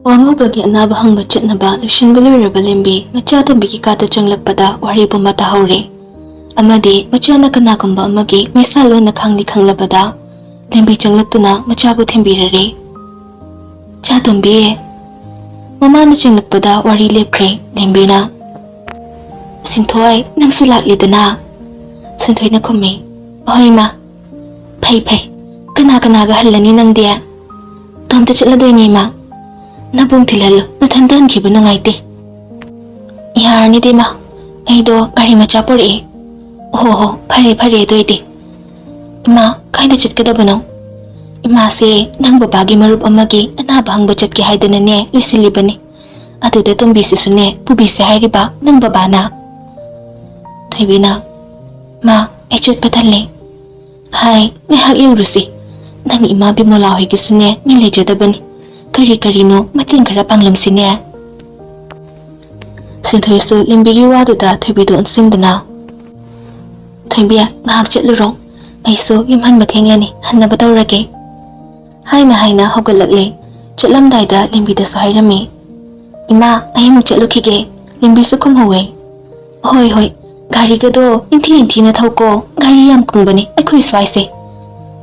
Wangubagi anaba hangba chatnaba lushinba loiraba lembi macha tombigi kata changlakpada wari bumba tahore. Amadi macha na kanagumba amagi mesa lona khangli khanglabada lembi changlaktuna machabu thembirare. Cha tombi mama na changlakpada wari lepkre lembi na. Sinthoi nangsu laklidana. Sinthoi na khumi. Ohoi ma. Phai phai. Kana ga hallani nangdia. Tomta chatladoini ma. Nabung tilalo nathandan khiba nungaite. Yarni de ma. Aido gari macha pore. Oh phare doide. Ima kaida chatkadabano. Ima se nang babagi marup amagi anaba hangba chatke haidana ne lusilibani. Aduda tombi se sune pubi se hairiba nang babana. Thoibi na. Ma echut patalle. Hai ngahak yurusi. Nang ima bimola hoigi sune milejadabani. Kari no mating kara panglam sine. Sinthoi su limbigi waduda Thoibi do ansingdana. Thoibi ngahak chatluro. Aisu yumhan mathenglani hanna batawrage. Haina hogalakle. Chatlamdaida limbi da su hairami. Ima ayamuk chatlukige. Limbi su kumhawe. Hoi. Gari gado inti na thauko. Gari yam kungbani aikhoi swaise.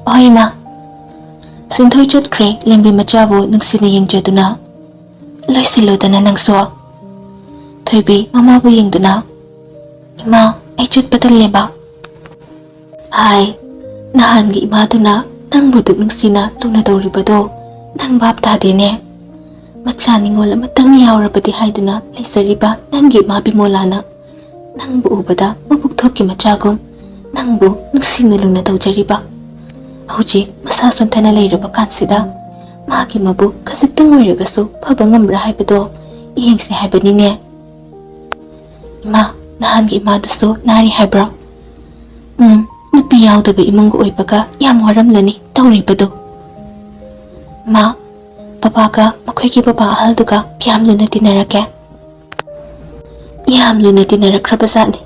Hoi ma. Sinthoi chatkre limbi machabu nungsina yengjaduna. Loisilodana nangso. Thoibi mamabu yengduna. Ima ay chut patalleba. Hai nahangi imaduna nang buduk nungsina luna dawribado nang bab tadene. Machani ngola matang yawrabadi haiduna laisariba nangi mabimolana. Nang bu ubada mabuk thoki machagum nang bu nungsina luna dawjariba. Hauji masa sontana leiraba kansida magi mabu khazitang oiragasu phaba ngamra haibado iyengse haibanine. Ima nahangi imadasu nari haibra. Nupi yaudaba imungu oibaga yam waramlani tawribado. Ma babaga makoigi baba ahalduga kiyam luna dinarake. Yam luna dinarakrabazani.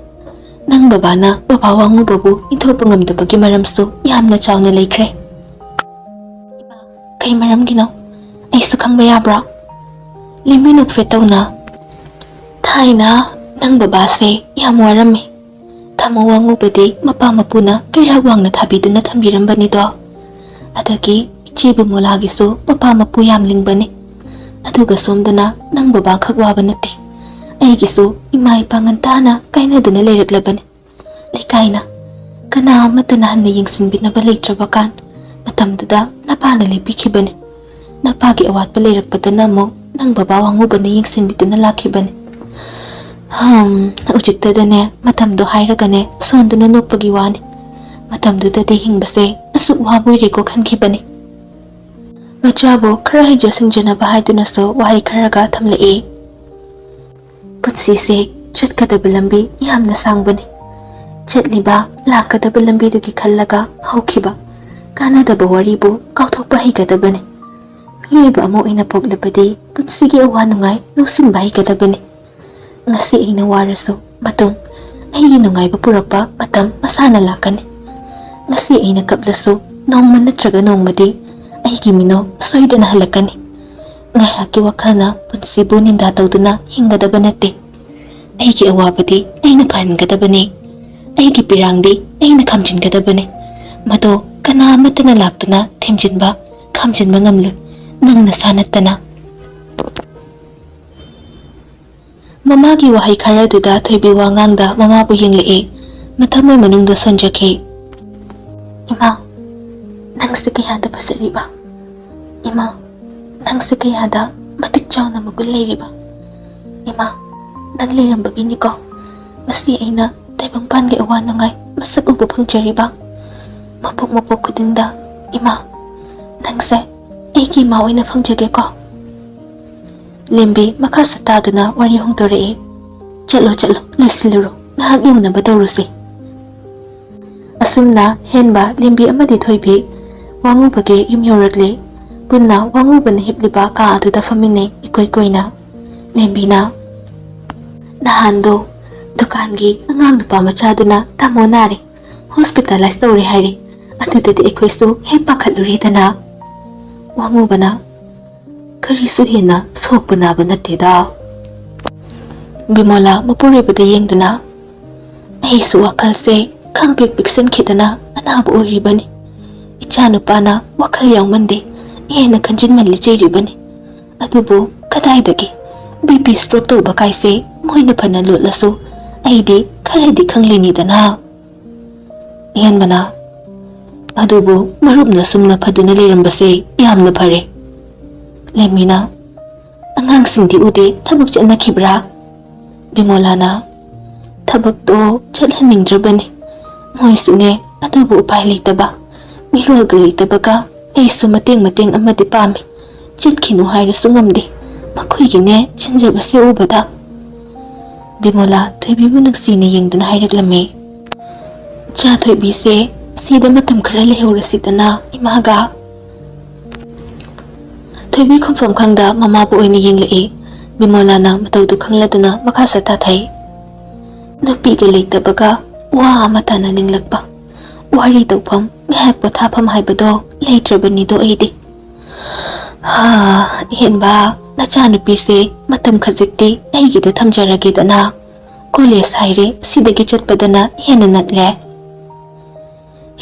Nang babana baba wangu babu inthopa ngamdabagi maramsu yamna chawna leikre. Ima kay maram gino aisu khangba yabra. Limbi nukfe tawna. Thaina nang baba se yam warame. Thamo wangu badi mapa mapuna kairag wangna thabiduna thambirambani do. Adagi ichibu molagisu mapa mapu yam lingbani. Aduga somdana nang baba khagwaba nate. Aigisu ima ipangantana kaina duna leiraklabani. Likaina kana matana hanna yingsinbinaba leitrabakan matamduda napana lepikibani. Napagi awatpa leirakpadana mo nang baba wangubana yingsinbiduna lakibani. Ujiktadane matamdo hairagane sonduna nokpagi wani. Matamdudade hingbase asuk wabuiriko khankibani. Machabu khara hijasinjanaba haidunaso wahai kharaga thamlae. Punsise chatkadaba lambi yamna sangbani. Chatliba lakadaba lambidugi khallaga haukiba kanadaba waribu kauthokpa higadabani. Miyaiba amo ina poglabadi punsigi awa nungai lusinba higadabani. Ngasi aina warasu matung aigi nungaiba purakpa matam masana lakani. Ngasi aina kaplasu nongma natraga nongmadi aigi mino soidana halakani. Ngayaki wakana punsibu ninda tawduna hingadaba nate. Aigi awabadi aina phangadabani. Aigi pirangdi aina khamjingadabani. Mado kana matana laktuna themjinba khamjinba ngamlu nangna sanatana. Mamagi wahai kharaduda Thoibi wangangda mamabu yenglee mathamoi manungda sonjake. Ima nangse kayada pasariba. Ima nangse kayada matik chawna magul leiriba. Ima nang leirambagini ko ngasi aina taibang pangi awa nungai masak ubo pangchariba. Mapok kudingda ima nangse aigi ma oina pangjage ko. Limbi makasataduna wari hongtoree. Chalo lusiluro ngahak yuna batawrusi. Asumna henba limbi amadi Thoibi wangubage yumyoragle punna wangubana hipliba ka aduda famine ikoy-koyna. Limbi na nahando dukangi angang nupa machaduna tamo nari hospitalize tawri hairi adudadi ikoysu hek pakhaluridana. Wangubana karisu hina ꯁꯣꯛꯄ ꯅꯥꯕ ꯅꯠꯇꯦꯗ. ꯕꯤꯃꯣꯂꯥ ꯃꯄꯨꯔꯣꯏꯕꯗ ꯌꯦꯡꯗꯨꯅ ꯑꯩꯁꯨ ꯋꯥꯈꯜꯁꯦ ꯈꯪꯄꯤꯛ ꯄꯤꯛꯁꯤꯟꯈꯤꯗꯅ ꯑꯅꯥꯕ ꯑꯣꯏꯔꯤꯕꯅꯤ. ꯏꯆꯥꯅꯨꯄꯥꯅ ꯋꯥꯈꯜ ꯌꯥꯎꯃꯟꯗꯦ ꯍꯦꯟꯅ ꯈꯟꯖꯤꯟꯃꯜꯂꯤ ꯆꯩꯔꯤꯕꯅꯤ. ꯑꯗꯨꯕꯨ ꯀꯗꯥꯏꯗꯒꯤ BP ꯁ꯭ꯇ꯭ꯔꯣꯛ ꯇꯧꯕ ꯀꯥꯏꯁꯦ ꯃꯣꯏꯅ ꯐꯅ ꯂꯣꯠꯂꯁꯨ ꯑꯩꯗꯤ ꯈꯔꯗꯤ ꯈꯪꯂꯤꯅꯤꯗꯅ. ꯏꯍꯦꯟꯕꯅ ꯑꯗꯨꯕꯨ ꯃꯔꯨꯞꯅ ꯁꯨꯝꯅ ꯐꯗꯨꯅ ꯂꯩꯔꯝꯕꯁꯦ ꯌꯥꯝꯅ ꯐꯔꯦ. ꯂꯦꯝꯃꯤꯅ ꯑꯉꯥꯡꯁꯤꯡꯗꯤ ꯎꯗꯦ ꯊꯕꯛ ꯆꯠꯅꯈꯤꯕ꯭ꯔꯥ? ꯕꯤꯃꯣꯂꯥꯅ ꯊꯕꯛꯇꯣ ꯆꯠꯍꯟꯅꯤꯡꯗ꯭ꯔꯕꯅꯤ ꯃꯣꯏꯁꯨꯅꯦ, ꯑꯗꯨꯕꯨ ꯎꯄꯥꯏ ꯂꯩꯇꯕ. ꯃꯤꯔꯣꯜꯒ ꯂꯩꯇꯕꯒ ꯑꯩꯁꯨ ꯃꯇꯦꯡ ꯑꯃꯗꯤ ꯄꯥꯝꯃꯤ. ꯆꯠꯈꯤꯅꯨ ꯍꯥꯏꯔꯁꯨ ꯉꯝꯗꯦ ꯃꯈꯣꯏꯒꯤꯅꯦ ꯆꯤꯟꯖꯕꯁꯦ ꯎꯕꯗ. ꯕꯤꯃꯣꯂꯥ ꯊꯣꯏꯕꯤꯕꯨ ꯅꯨꯡꯁꯤꯅ ꯌꯦꯡꯗꯨꯅ ꯍꯥꯏꯔꯛꯂꯝꯃꯤ. ꯆꯥ ꯊꯣꯏꯕꯤꯁꯦ ꯁꯤꯗ ꯃꯇꯝ ꯈꯔ ꯂꯩꯍꯧꯔꯁꯤꯗꯅ ꯏꯃꯥꯒ. ꯊꯣꯏꯕꯤ ꯈꯨꯝꯐꯝ ꯈꯪꯗ ꯃꯃꯥꯕꯨ ꯑꯣꯏꯅ ꯌꯦꯡꯂꯛꯏ. ꯕꯤꯃꯣꯂꯥꯅ ꯃꯇꯧꯗꯨ ꯈꯪꯂꯗꯨꯅ ꯃꯈꯥ ꯁꯠꯊꯊꯩ. ꯅꯨꯄꯤꯒ ꯂꯩꯇꯕꯒ ꯋꯥ ꯑꯃ ꯇꯥꯅꯅꯤꯡꯂꯛꯄ. ꯋꯥꯔꯤ ꯇꯧꯐꯝ ꯉꯥꯏꯍꯥꯛ ꯄꯣꯊꯥꯐꯝ ꯍꯥꯏꯕꯗꯣ ꯂꯩꯇ꯭ꯔꯕꯅꯤꯗꯣ ꯑꯩꯗꯤ. ꯏꯍꯦꯟꯕ, ꯅꯆꯥꯅꯨꯄꯤꯁꯦ ꯃꯇꯝ ꯈꯖꯤꯛꯇꯤ ꯑꯩꯒꯤꯗ ꯊꯝꯖꯔꯒꯦꯗꯅ. ꯀꯣꯂꯦꯖ ꯍꯥꯏꯔꯦ ꯁꯤꯗꯒꯤ ꯆꯠꯄꯗꯅ ꯍꯦꯟꯅ ꯅꯛꯂꯦ.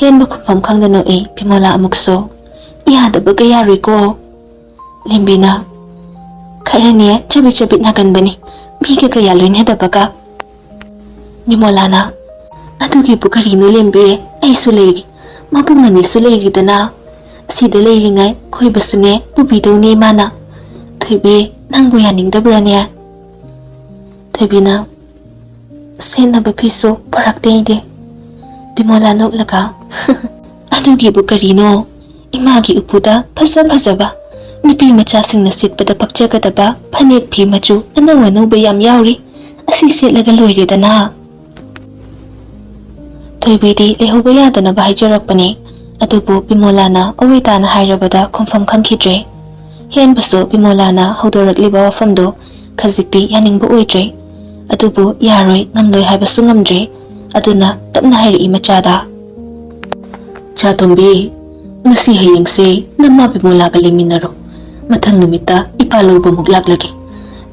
ꯍꯦꯟꯕ ꯈꯨꯝꯐꯝ ꯈꯪꯗ ꯅꯣꯛꯏ ꯕꯤꯃꯣꯂꯥ ꯑꯃꯨꯛꯁꯨ. ꯌꯥꯗꯕꯒ ꯌꯥꯔꯣꯏꯀꯣ. ꯂꯦꯝꯕꯤꯅ ꯈꯔꯅꯦ ꯆꯕꯤꯠ ꯆꯕꯤꯠ ꯅꯥꯒꯟꯕꯅꯤ ꯃꯤꯒ ꯀꯌꯥ ꯂꯣꯏꯅꯗꯕꯒ. ꯕꯤꯃꯣꯂꯥꯅ ꯑꯗꯨꯒꯤꯕꯨ ꯀꯔꯤꯅꯣ ꯂꯦꯝꯕꯤ, ꯑꯩꯁꯨ ꯂꯩꯔꯤ, ꯃꯕꯨꯡ ꯑꯅꯤꯁꯨ ꯂꯩꯔꯤꯗꯅ. ꯁꯤꯗ ꯂꯩꯔꯤꯉꯩ ꯈꯣꯏꯕꯁꯨꯅꯦ ꯄꯨꯕꯤꯗꯧꯅꯤ ꯏꯃꯥꯅ. ꯊꯣꯏꯕꯤ, ꯅꯪꯕꯨ ꯌꯥꯅꯤꯡꯗꯕ꯭ꯔꯥꯅꯦ? ꯊꯣꯏꯕꯤꯅ ꯁꯦꯠꯅꯕ ꯐꯤꯁꯨ ꯄꯨꯔꯛꯇꯦ ꯑꯩꯗꯤ. ꯕꯤꯃꯣꯂꯥ ꯅꯣꯛꯂꯒ ꯑꯗꯨꯒꯤꯕꯨ ꯀꯔꯤꯅꯣ, ꯏꯃꯥꯒꯤ ꯎꯄꯨꯗ ꯐꯖꯕ ꯅꯨꯄꯤ ꯃꯆꯥꯁꯤꯡꯅ ꯁꯦꯠꯄꯗ ꯄꯛꯆꯒꯗꯕ ꯐꯅꯦꯛ ꯐꯤ ꯃꯆꯨ ꯑꯅꯧꯕ ꯌꯥꯝ ꯌꯥꯎꯔꯤ. ꯑꯁꯤ ꯁꯦꯠꯂꯒ ꯂꯣꯏꯔꯦꯗꯅ. ꯊꯣꯏꯕꯤꯗꯤ ꯂꯩꯍꯧꯕ ꯌꯥꯗꯅꯕ ꯍꯥꯏꯖꯔꯛꯄꯅꯤ. ꯑꯗꯨꯕꯨ ꯕꯤꯃꯣꯂꯥꯅ ꯑꯋꯣꯏ ꯇꯥꯅ ꯍꯥꯏꯔꯕꯗ ꯈꯨꯝꯐꯝ ꯈꯪꯈꯤꯗ꯭ꯔꯦ. ꯍꯦꯟꯕꯁꯨ ꯕꯤꯃꯣꯂꯥꯅ ꯍꯧꯗꯣꯔꯛꯂꯤꯕ ꯋꯥꯐꯝꯗꯣ ꯈꯖꯤꯛꯇꯤ ꯌꯥꯅꯤꯡꯕ ꯑꯣꯏꯗ꯭ꯔꯦ. ꯑꯗꯨꯕꯨ ꯌꯥꯔꯣꯏ ꯉꯝꯂꯣꯏ ꯍꯥꯏꯕꯁꯨ ꯉꯝꯗ꯭ꯔꯦ. ꯑꯗꯨꯅ ꯇꯞꯅ ꯍꯥꯏꯔꯛꯏ ꯃꯆꯥꯗ. ꯆꯥꯇꯣꯝꯕꯤ, ꯉꯁꯤ ꯍꯌꯦꯡꯁꯦ ꯅꯃꯥ ꯕꯤꯃꯣꯂꯥꯒ ꯂꯩꯃꯤꯟꯅꯔꯣ. ꯃꯊꯪ ꯅꯨꯃꯤꯠꯇ ꯏꯄꯥ ꯂꯧꯕꯃꯨꯛ ꯂꯥꯛꯂꯒꯦ.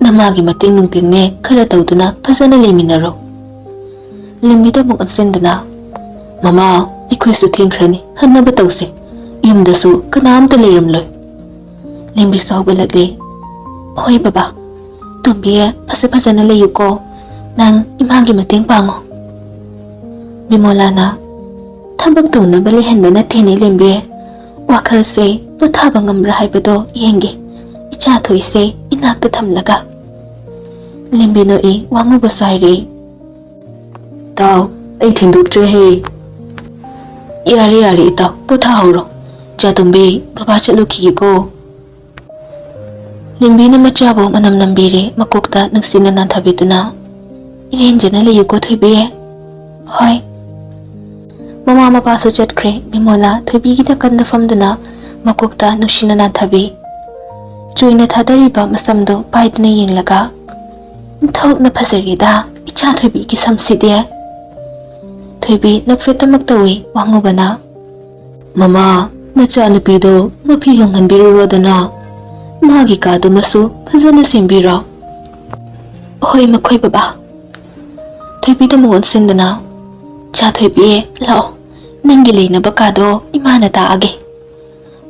ꯅꯃꯥꯒꯤ ꯃꯇꯦꯡ ꯅꯨꯡꯇꯦꯡꯅꯦ ꯈꯔ ꯇꯧꯗꯨꯅ ꯐꯖꯅ ꯂꯩꯃꯤꯟꯅꯔꯣ. ꯂꯦꯝꯕꯤꯗ ꯑꯃꯨꯛ ꯑꯣꯟꯁꯤꯟꯗꯨꯅ ꯃꯃꯥ, ꯑꯩꯈꯣꯏꯁꯨ ꯊꯦꯡꯈ꯭ꯔꯅꯤ, ꯍꯟꯅꯕ ꯇꯧꯁꯦ. ꯌꯨꯝꯗꯁꯨ ꯀꯅꯥꯝꯇ ꯂꯩꯔꯝꯂꯣꯏ. ꯂꯦꯝꯕꯤꯁꯨ ꯍꯧꯒꯠꯂꯛꯂꯤ. ꯍꯣꯏ ꯕꯕꯥ. ꯇꯣꯝꯕꯤ, ꯐꯖꯅ ꯂꯩꯌꯨꯀꯣ. ꯅꯪ ꯏꯃꯥꯒꯤ ꯃꯇꯦꯡ ꯄꯥꯡꯉꯣ. ꯕꯤꯃꯣꯂꯥꯅ ꯊꯕꯛ ꯇꯧꯅꯕ ꯂꯩꯍꯟꯕ ꯅꯠꯇꯦꯅꯦ ꯂꯦꯝꯕꯤ. ꯋꯥꯈꯜꯁꯦ ꯄꯣꯊꯥꯕ ꯉꯝꯕ꯭ꯔꯥ ꯍꯥꯏꯕꯗꯣ ꯌꯦꯡꯒꯦ, ꯏꯆꯥ ꯊꯣꯏꯁꯦ ꯏꯅꯥꯛꯇ ꯊꯝꯂꯒ. ꯂꯦꯝꯕꯤ ꯅꯣꯛꯏ ꯋꯥꯡꯉꯨꯕꯁꯨ ꯍꯥꯏꯔꯛꯏ. ꯇꯥꯎ, ꯑꯩ ꯊꯤꯟꯗꯣꯛꯇ꯭ꯔꯦꯍꯦ. ꯌꯥꯔꯦ ꯏꯇꯥꯎ, ꯄꯣꯊꯥꯍꯧꯔꯣ. ꯆꯥꯇꯣꯝꯕꯤ, ꯕꯕꯥ ꯆꯠꯂꯨꯈꯤꯒꯦꯀꯣ. ꯂꯦꯝꯕꯤꯅ ꯃꯆꯥꯕꯨ ꯃꯅꯝ ꯅꯝꯕꯤꯔꯦ ꯃꯀꯣꯛꯇ ꯅꯨꯡꯁꯤꯅ ꯅꯥꯟꯊꯕꯤꯗꯨꯅ. ꯏꯔꯦꯟꯖꯅ ꯂꯩꯌꯨꯀꯣ ꯊꯣꯏꯕꯤ. ꯍꯣꯏ. ꯃꯃꯥ ꯃꯄꯥꯁꯨ ꯆꯠꯈ꯭ꯔꯦ. ꯕꯤꯃꯣꯂꯥ ꯊꯣꯏꯕꯤꯒꯤꯗ ꯀꯟꯅ ꯐꯝꯗꯨꯅ ꯃꯀꯣꯛꯇ ꯅꯨꯡꯁꯤꯅ ꯅꯥꯟꯊꯕꯤ. ꯆꯨꯏꯅ ꯊꯥꯗꯔꯤꯕ ꯃꯁꯝꯗꯣ ꯄꯥꯏꯗꯨꯅ ꯌꯦꯡꯂꯒ ꯊꯣꯛꯅ ꯐꯖꯔꯦꯗ ꯏꯆꯥ ꯊꯣꯏꯕꯤꯒꯤ ꯁꯝꯁꯤꯗꯤ. ꯊꯣꯏꯕꯤ ꯅꯣꯛꯐꯦꯠꯇꯃꯛ ꯇꯧꯏ ꯋꯥꯡꯉꯨꯕꯅ. ꯃꯃꯥ, ꯅꯆꯥꯅꯨꯄꯤꯗꯣ ꯃꯐꯤ ꯍꯣꯡꯍꯟꯕꯤꯔꯨꯔꯣꯗꯅ. ꯃꯥꯒꯤ ꯀꯥꯗꯨꯃꯁꯨ ꯐꯖꯅ ꯁꯦꯝꯕꯤꯔꯣ. ꯍꯣꯏ ꯃꯈꯣꯏ ꯕꯕꯥ. ꯊꯣꯏꯕꯤꯗ ꯑꯃꯨꯛ ꯑꯣꯟꯁꯤꯟꯗꯨꯅ ꯆꯥ ꯊꯣꯏꯕꯤ, ꯂꯥꯛꯑꯣ, ꯅꯪꯒꯤ ꯂꯩꯅꯕ ꯀꯥꯗꯣ ꯏꯃꯥꯅ ꯇꯥꯛꯑꯒꯦ.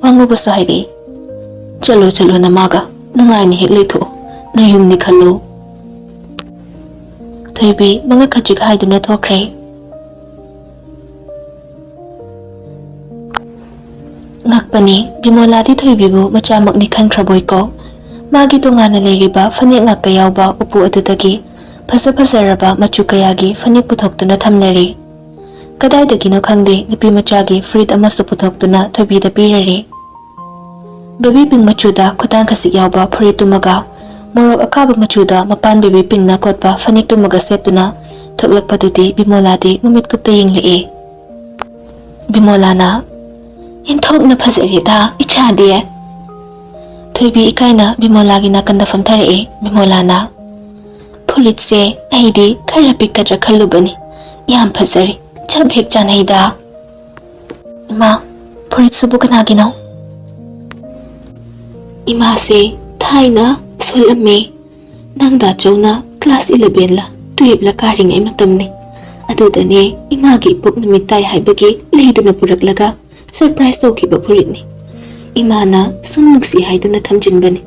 ꯋꯥꯡꯉꯨꯕꯁꯨ ꯍꯥꯏꯔꯛꯏ. ꯆꯠꯂꯣ ꯅꯃꯥꯒ, ꯅꯨꯡꯉꯥꯏꯅ ꯍꯦꯛ ꯂꯩꯊꯣꯛꯑꯣ, ꯅꯌꯨꯝꯅꯤ ꯈꯜꯂꯨ. ꯊꯣꯏꯕꯤ ꯃꯉꯛ ꯈꯖꯤꯛ ꯍꯥꯏꯗꯨꯅ ꯊꯣꯛꯈ꯭ꯔꯦ. ꯉꯛꯄꯅꯤ, ꯕꯤꯃꯣꯂꯥꯗꯤ ꯊꯣꯏꯕꯤꯕꯨ ꯃꯆꯥꯃꯛꯅꯤ ꯈꯟꯈ꯭ꯔꯕꯣꯏꯀꯣ. ꯃꯥꯒꯤ ꯇꯣꯉꯥꯟꯅ ꯂꯩꯔꯤꯕ ꯐꯅꯦꯛ ꯉꯥꯛꯇ ꯌꯥꯎꯕ ꯎꯄꯨ ꯑꯗꯨꯗꯒꯤ ꯐꯖꯔꯕ ꯃꯆꯨ ꯀꯌꯥꯒꯤ ꯐꯅꯦꯛ ꯄꯨꯊꯣꯛꯇꯨꯅ ꯊꯝꯂꯔꯤ. ꯀꯗꯥꯏꯗꯒꯤꯅꯣ ꯈꯪꯗꯦ ꯅꯨꯄꯤ ꯃꯆꯥꯒꯤ ꯐꯨꯔꯤꯠ ꯑꯃꯁꯨ ꯄꯨꯊꯣꯛꯇꯨꯅ ꯊꯣꯏꯕꯤꯗ ꯄꯤꯔꯔꯤ. ꯕꯦꯕꯤ ꯄꯤꯡ ꯃꯆꯨꯗ ꯈꯨꯗꯥꯡ ꯈꯖꯤꯛ ꯌꯥꯎꯕ ꯐꯨꯔꯤꯠꯇꯨꯃꯒ ꯃꯣꯔꯣꯛ ꯑꯀꯥꯕ ꯃꯆꯨꯗ ꯃꯄꯥꯟ ꯕꯦꯕꯤ ꯄꯤꯡꯅ ꯀꯣꯠꯄ ꯐꯅꯦꯛꯇꯨꯃꯒ ꯁꯦꯠꯇꯨꯅ ꯊꯣꯛꯂꯛꯄꯗꯨꯗꯤ ꯕꯤꯃꯣꯂꯥꯗꯤ ꯃꯃꯤꯠ ꯀꯨꯞꯇ ꯌꯦꯡꯂꯛꯏ. ꯕꯤꯃꯣꯂꯥꯅ ꯏꯟꯊꯣꯛꯅ ꯐꯖꯔꯦꯗ ꯏꯆꯥꯗꯤ. ꯊꯣꯏꯕꯤ ꯏꯀꯥꯏꯅ ꯕꯤꯃꯣꯂꯥꯒꯤ ꯅꯥꯀꯟꯗ ꯐꯝꯊꯔꯛꯏ. ꯕꯤꯃꯣꯂꯥꯅ ꯐꯨꯔꯤꯠꯁꯦ ꯑꯩꯗꯤ ꯈꯔ ꯄꯤꯛꯀꯗ꯭ꯔꯥ ꯈꯜꯂꯨꯕꯅꯤ, ꯌꯥꯝ ꯐꯖꯔꯤ, ꯆꯞ ꯍꯦꯛ ꯆꯥꯅꯩꯗ. ꯏꯃꯥ, ꯐꯨꯔꯤꯠꯁꯤꯕꯨ ꯀꯅꯥꯒꯤꯅꯣ? ꯏꯃꯥꯁꯦ ꯊꯥꯏꯅ Tholame, nang da chona class 11 la 12 la karingai matamni. Adudane imagi pok numitai haibagi leiduna puraklaga surprise tawkiba puritni. Imana sum nugsi haiduna thamjinbani.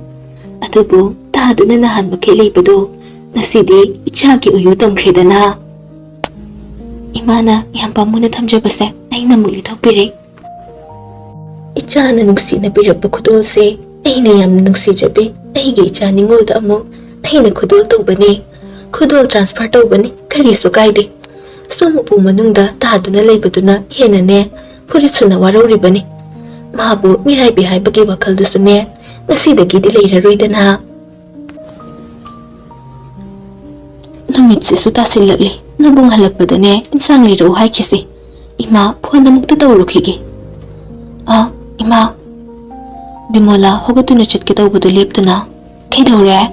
Adubu tahaduna nahan bakhe leibado nasidi ichagi uyu tamkhredana. Imana yam pamuna thamjabase aina muli thopire. Ichana nugsi na pirakba khudol se aina yam nugsi jabe aige icha ningol da amo aina khudol tawbani. Khudol transfer tawbani karisu kaide. Somupu manungda tahaduna leibaduna henane purisuna warauribani. Mahabu mirai bihai bagi wakal dusune ngasidagi di leiraroidana. Numit si suta silakli nabung halakpadane insang liro haikisi. Ima puan namukta tawrukigi. Ima. Bimola hogatuna chatkita ubadu leptuna. Kaidawre?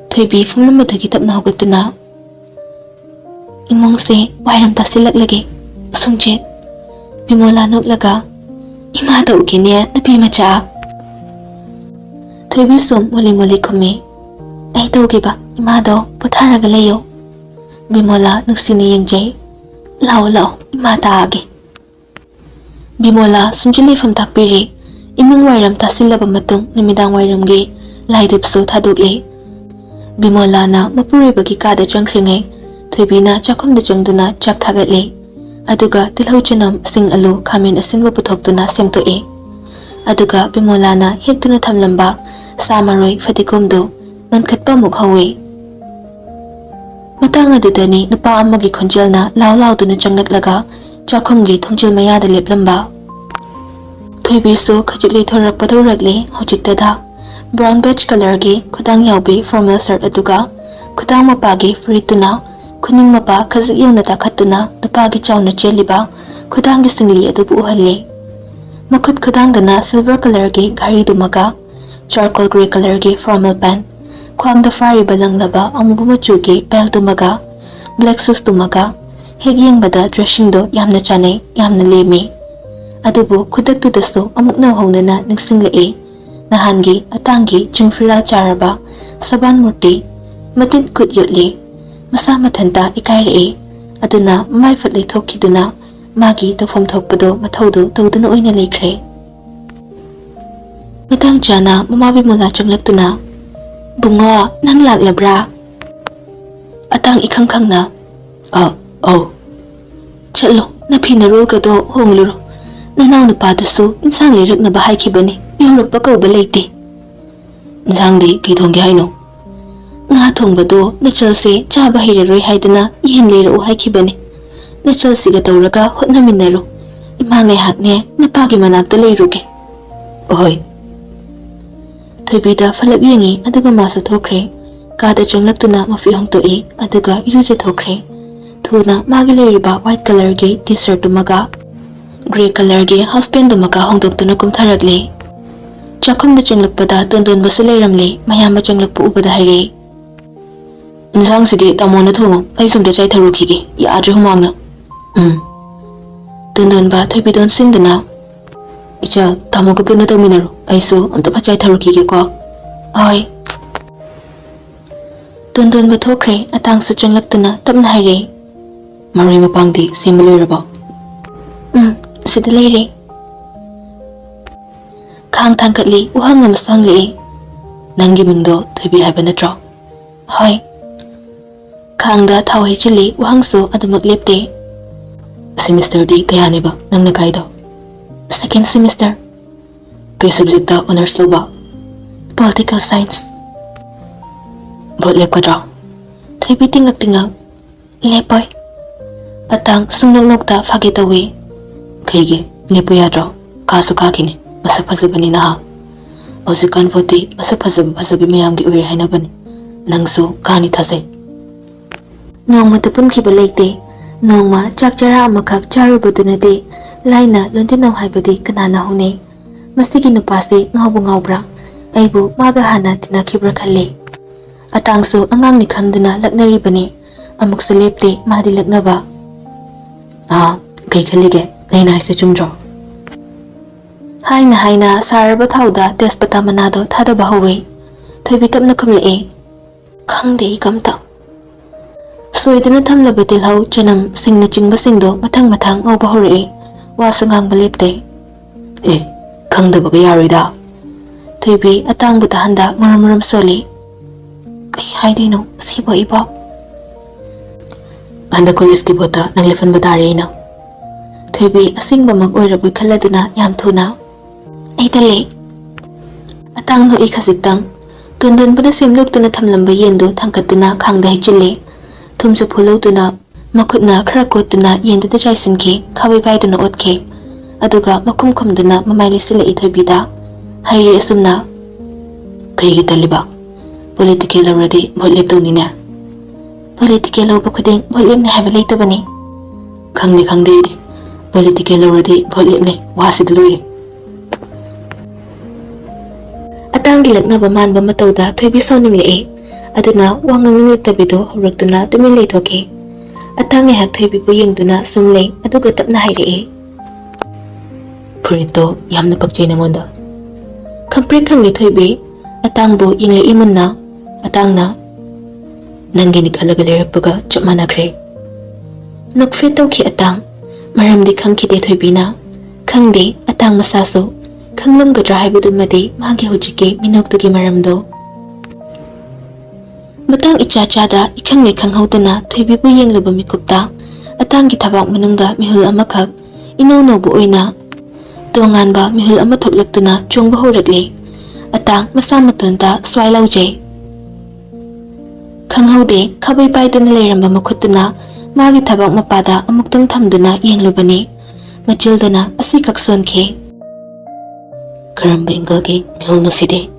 Thoibi fumlamadagi tapna hogatuna. Imong se wairam tasilaklagi. Sumjet. Bimola noglaga. Ima tawgine nabi macha. Thoibi sum muli kumi. Ay tawgiba ima do putharaga layo. Bimola nugsini yengjay. Lao ima taagi. Bimola sumjili fam takpiri. Imong wairam tasilaba matung namidang wairamgi laidupso thadukli. Bimola na mapuri bagi kada changkringay. Thoibi na chakomda changduna chak thagatli. Aduga tilhau chanam sing alu khamin asinwa puthokduna semtoe. Aduga Bimola na hektuna thamlamba samaroi fadikomdo mankhatpa mukhawi. Matang adudani nupa amagi khonjel na law duna changnaklaga chakomgi thongjil mayada leplamba. Thoibi so khajikli thorak padawragli hojiktada brown beige color gi khudang yawbi formal shirt aduga khudang mapagi frituna kuning mapa khajik yawna takhatuna nupagi chawna cheliba khudang gi singli adu uhalli. Makhut khudang dana silver color gi ghari dumaga charcoal gray color gi formal pant khwang da fari balanglaba amubu machu gi belt dumaga black shoes dumaga heg yengbada dressing do yamna chanai yamna lemi. Adubu khudak tu dasu amuk na honana ningsinglai nahangi atangi jingfiral charaba saban murti matin kut yotli masa mathanta ikaire aduna mai fatli thokkiduna magi tofom thokpado mathaudo tawduna oina lekhre. Matang chana mama Bimola changlaktuna bungo nang laklabra. Atang ikhangkhangna chalo na phina rol ka do hongluro nanaw nupa dusu insang lirak na bahay kibani yawrak pa ba leite. Insang di kay thonggi hayno nga thongba do na chalse cha bahiraroy haydana ihin lero hay kibani na chalse ga tawraga hotna minaro imangay hakne na pagi managda leiruke. Ohoy. Thoibi da falab yengi aduga masa thokre kada changlaktuna mafihong toi aduga iruja thokre. Thuna magi leiriba white color gi t-shirt dumaga grey color gi half pant dumaga hongdoktuna kumtharagli. Chakomda changlakpada dondon basu leiramli mayamba changlakpu ubada haire. Insang sidi tamona thumo ai sumda chai tharukigi yaadre humangna. Dondon ba Thoibi don sindana. Icha tamo ko puna tominaru aiso amta phachai tharukigi ko. Oi. Dondon ba thokre atang su changlaktuna tapna haire. Mari mapangdi simuliraba. Sida leire. Khang thangkatli uhang namasang li. Nangi mingdo Thoibi haiba natro. Hoi. Khang da thawai chili uhang so adumak lepte. Semester di kaya ni ba nang nagaido? Second semester. Kay subject da honors lo ba? Political science. Bot lep ka draw. Thoibi tingak. Lepoy. Atang sungnok da fagitawi. Kayge lepoy draw. Kaso kakini. Masak phazabani na ha. Ozikan voti masak phazabi mayam gi uir haina bani. Nangso kani thasai. Nongma tapun ki balaite. Nongma chakchara amakak charubadunade. Laina lontinam haibadi kanana hune. Masigi nupasi ngawbra. Aibu maga hana tinakibra khalle. Atangso angang ni khanduna laknari bani. Amuk sulepte madi laknaba. Kay khalige laina haise chumdro. Haina saraba thauda tespata manado thada bahuwe. Thoibi tapna khumla'e. Khangde kamta. Soiduna thamlaba tilhau chanam singna chingbasingdo mathang ngauba hora'e. Wasa ngangba lepte. Khangdabaga yaroida. Thoibi atangbu tahanda maram soli. Kai haidino sibo iba. Handa college bota nang lefan batare ina. Thoibi asingba mag oirabui khaladuna yam thuna. Ai tale. Atang no ikhasitang. Tundun pada semluk tuna thamlamba yendo thangkatuna khangda hichile. Thumsu pholo tuna makutna khrakot tuna yendo ta chaisinke khabai bai tuna otke. Aduga makum khumduna mamaili sila Thoibida. Hairi asumna. Kaigi taliba. Political already votlip tawnina. Political over kuding votlip na haba later bani. Khangde idi. Political already votlip ne wasid lui. Atangi lagnaba manba matawda Thoibi sawning le'e. Aduna wangang nilagtabido huragduna tumilay toke. Atangi hak Thoibi po yengduna sumlay aduga tapna hayri'e. Purito yamna pagchay nangonda. Kampri kangi Thoibi atangbo yingle imun na. Atang na. Nangginig alagaliragpaga chapmanagre. Nagfitaw ki atang. Maramdi kang kide Thoibi na. Kangdi atang masaso. Kanglam gadra haibudu madi magi hujike minogdugi maramdo. Matang ichachada ikangay kanghawdana Thoibi bu yenglaba mikupta. Atang gitabak manungda mihul amakak. Inaw bu oina. Dongan ba mihul amathoklatuna chungba horagli. Atang masamatunta swailauje. Kanghawde khabay paiduna layramba makutuna magi tabak mapada amuktang thamduna yenglubani. Machildana asi kakson ke. Karamba ingalgi mihul no side.